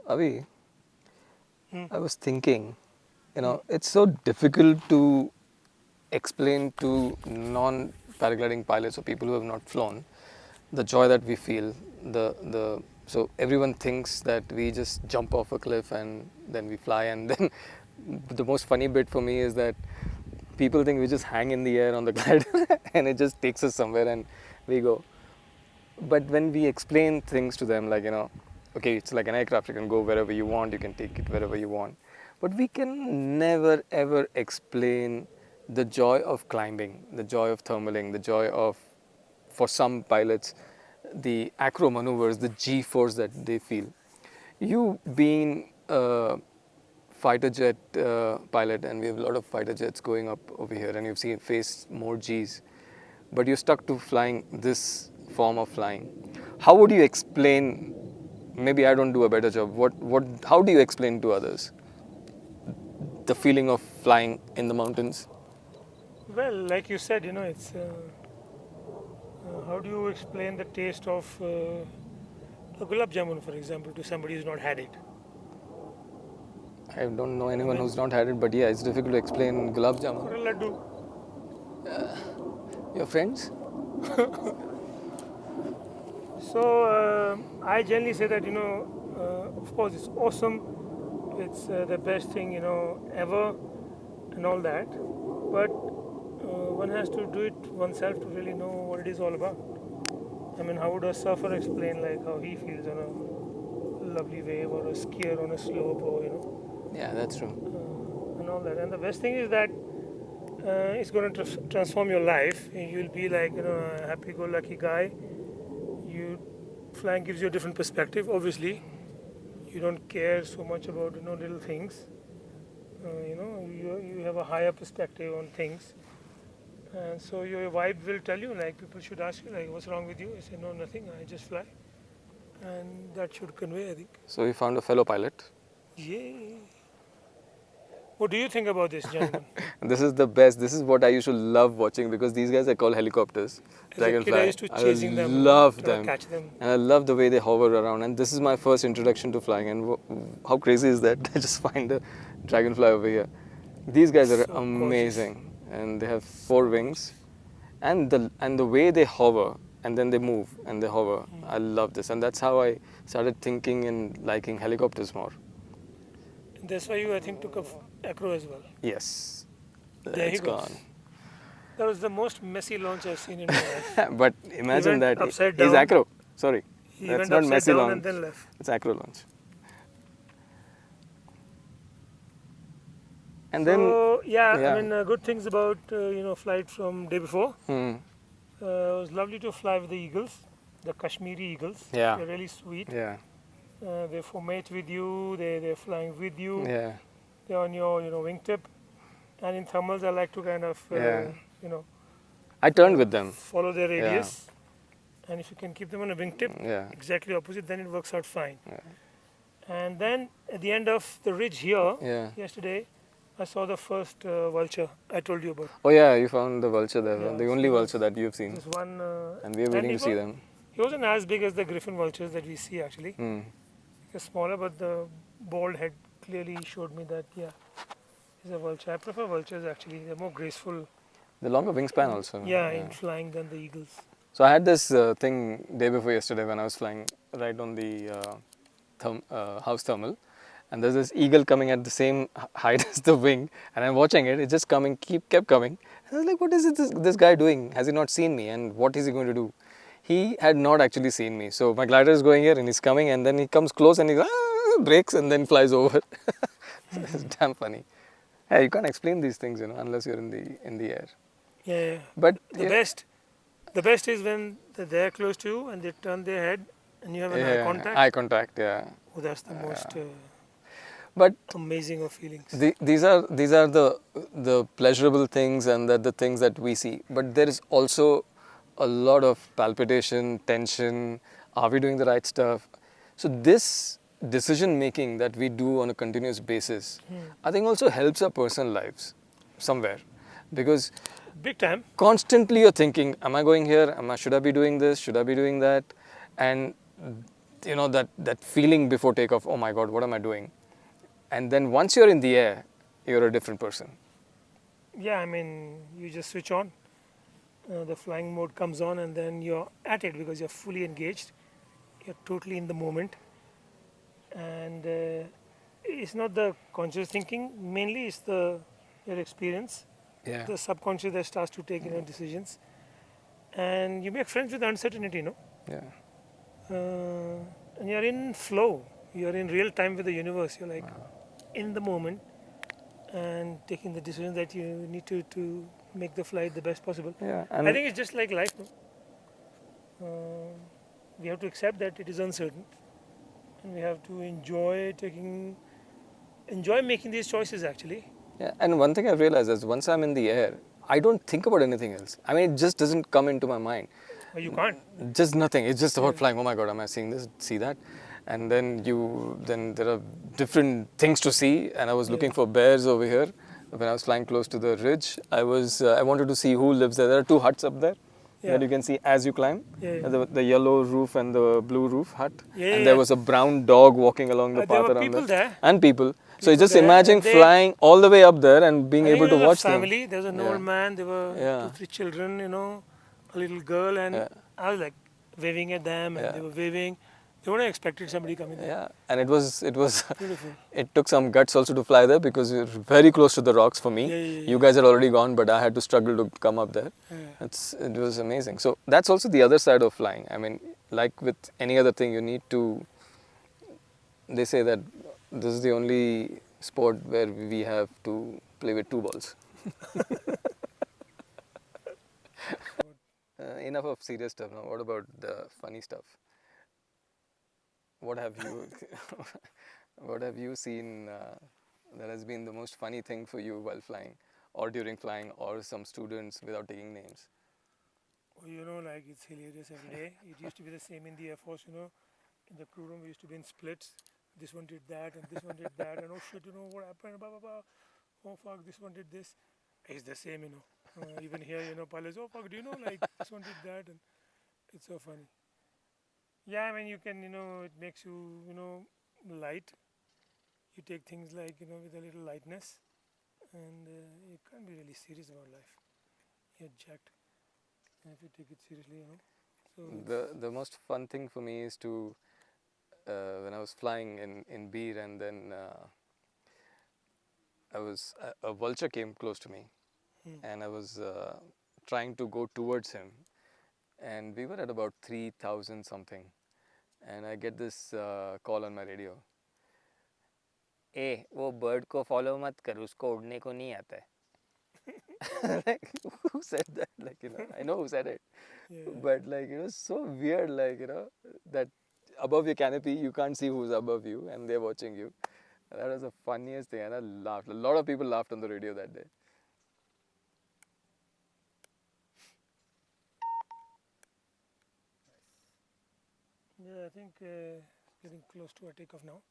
Avi, I was thinking, it's so difficult to explain to non-paragliding pilots or people who have not flown the joy that we feel. So everyone thinks that we just jump off a cliff and then we fly, and then the most funny bit for me is that people think we just hang in the air on the glider and it just takes us somewhere and we go. But when we explain things to them, like, okay, it's like an aircraft, you can go wherever you want, you can take it wherever you want. But we can never ever explain the joy of climbing, the joy of thermaling, the joy of, for some pilots, the acro maneuvers, the G force that they feel. You being a fighter jet pilot, and we have a lot of fighter jets going up over here, and you've faced more Gs, but you're stuck to flying this form of flying. How would you explain? Maybe I don't do a better job. How do you explain to others the feeling of flying in the mountains? Well, like you said, it's how do you explain the taste of a gulab jamun, for example, to somebody who's not had it? I don't know anyone who's not had it, but yeah, it's difficult to explain gulab jamun. Or a laddu. Your friends? So I generally say that of course it's awesome, it's the best thing ever, and all that, but one has to do it oneself to really know what it is all about. I mean, how would a surfer explain like how he feels on a lovely wave, or a skier on a slope, or Yeah, that's true. and all that. And the best thing is that it's going to transform your life. You'll be like a happy-go-lucky guy. Flying gives you a different perspective. Obviously, you don't care so much about little things. You have a higher perspective on things, and so your vibe will tell you. Like, people should ask you like, "What's wrong with you?" I say, "No, nothing. I just fly," and that should convey, I think. So you found a fellow pilot. Yay! What do you think about this, gentlemen? This is the best. This is what I used to love watching, because these guys are called helicopters. As a kid, I used to chasing them, love try to them, catch them. and I love the way they hover around. And this is my first introduction to flying. And how crazy is that? I just find a dragonfly over here. These guys are So amazing, and they have 4 wings, and the way they hover, and then they move and they hover. I love this, and that's how I started thinking and liking helicopters more. That's why you, I think, took up acro as well. Yes, There he it's goes. gone. That was the most messy launch I've seen in my life. But imagine went that upside he's down. acro. Sorry, He that's went not upside messy down launch. and then left. It's acro launch. And So yeah, yeah. I mean, good things about flight from day before. then, It was lovely to fly with the eagles, the Kashmiri eagles. Yeah. They're really sweet. yeah, They formate with you. They're flying with you. yeah, They're on your wingtip. And in thermals, I like to kind of Yeah. I turned with them. follow their radius. And if you can keep them on a wingtip, Yeah, exactly opposite, then it works out fine. Yeah. And then at the end of the ridge here, yeah. yesterday, I saw the first vulture I told you about. Oh yeah, you found the vulture there, Yeah, the only vulture that you've seen, This one. and we're waiting to see them. He wasn't as big as the griffin vultures that we see actually. Hmm. He was smaller, but the bald head clearly showed me that, yeah, he's a vulture. I prefer vultures actually. They're more graceful, The longer wingspan also. yeah, in flying than the eagles. So I had this thing day before yesterday when I was flying right on the house thermal, and there's this eagle coming at the same height as the wing, and I'm watching it. It's just coming, kept coming. And I was like, what is this guy doing? Has he not seen me? And what is he going to do? He had not actually seen me. So my glider is going here, and he's coming, and then he comes close, and he brakes, and then flies over. It's damn funny. Hey, you can't explain these things, unless you're in the air. Yeah. But The best is when they're close to you and they turn their head and you have an eye contact. Eye contact, yeah. Oh, that's the most But amazing of feelings. these are the pleasurable things, and the things that we see. But there is also a lot of palpitation, tension. Are we doing the right stuff? So this decision making that we do on a continuous basis, I think also helps our personal lives somewhere, because Big time. constantly you're thinking, am I going here? Should I be doing this? Should I be doing that? And that feeling before takeoff. Oh my God, what am I doing? And then once you're in the air, you're a different person. Yeah, I mean, you just switch on, the flying mode comes on, and then you're at it because you're fully engaged. You're totally in the moment, and it's not the conscious thinking. Mainly, it's the your experience, Yeah. the subconscious that starts to take decisions, and you make friends with uncertainty. Yeah. And you're in flow. You're in real time with the universe. You're like Wow. in the moment and taking the decisions that you need to make the flight the best possible. Yeah. I And think it's just like life. No? We have to accept that it is uncertain, and we have to enjoy making these choices. Actually, yeah. And one thing I've realized is once I'm in the air, I don't think about anything else. I mean, it just doesn't come into my mind. or you can't. Just nothing. It's just Yeah. about flying. Oh my God, am I seeing this? See that? And then there are different things to see. And I was Yeah. looking for bears over here. When I was flying close to the ridge, I wanted to see who lives there. There are two huts up there Yeah. that you can see as you climb. Yeah. Yeah. The yellow roof and the blue roof hut. Yeah, And there yeah. was a brown dog walking along the There path were around people there. there. And people. So you People just there, imagine and they. flying all the way up there and being I think able it to was a watch them. family. There was an Yeah. old man. There were Yeah. 2, 3 children. A little girl, and Yeah. I was like waving at them, and Yeah. they were waving. They wouldn't have expected somebody coming there. Yeah, and it was Beautiful. it took some guts also to fly there because we were very close to the rocks for me. Yeah, yeah, You yeah. guys had already gone, but I had to struggle to come up there. Yeah. It was amazing. So that's also the other side of flying. I mean, like with any other thing, you need to. They say that this is the only sport where we have to play with two balls. Enough of serious stuff now. What about the funny stuff? What have you what have you seen that has been the most funny thing for you while flying or during flying or some students without taking names? Like it's hilarious every day. It used to be the same in the Air Force. In the crew room, we used to be in splits. This one did that, and this one did that, and oh shit, what happened? Blah blah blah. Oh fuck, this one did this. It's the same. Even here, pilots. Oh fuck, do like this one did that, and it's so funny. Yeah, I mean, you can, it makes you, light. You take things like, with a little lightness, and you can't be really serious about life. You're jacked, and if you take it seriously. So The most fun thing for me is to when I was flying in Beer and then a vulture came close to me and I was trying to go towards him and we were at about 3,000 something and I get this call on my radio. ए वो bird को follow मत कर उसको उड़ने को नहीं आता है. Like who said that? I know who said it, yeah, but so weird. That above your canopy you can't see who's above you and they're watching you. That was the funniest thing, and I laughed. A lot of people laughed on the radio that day. I think getting close to a takeoff now.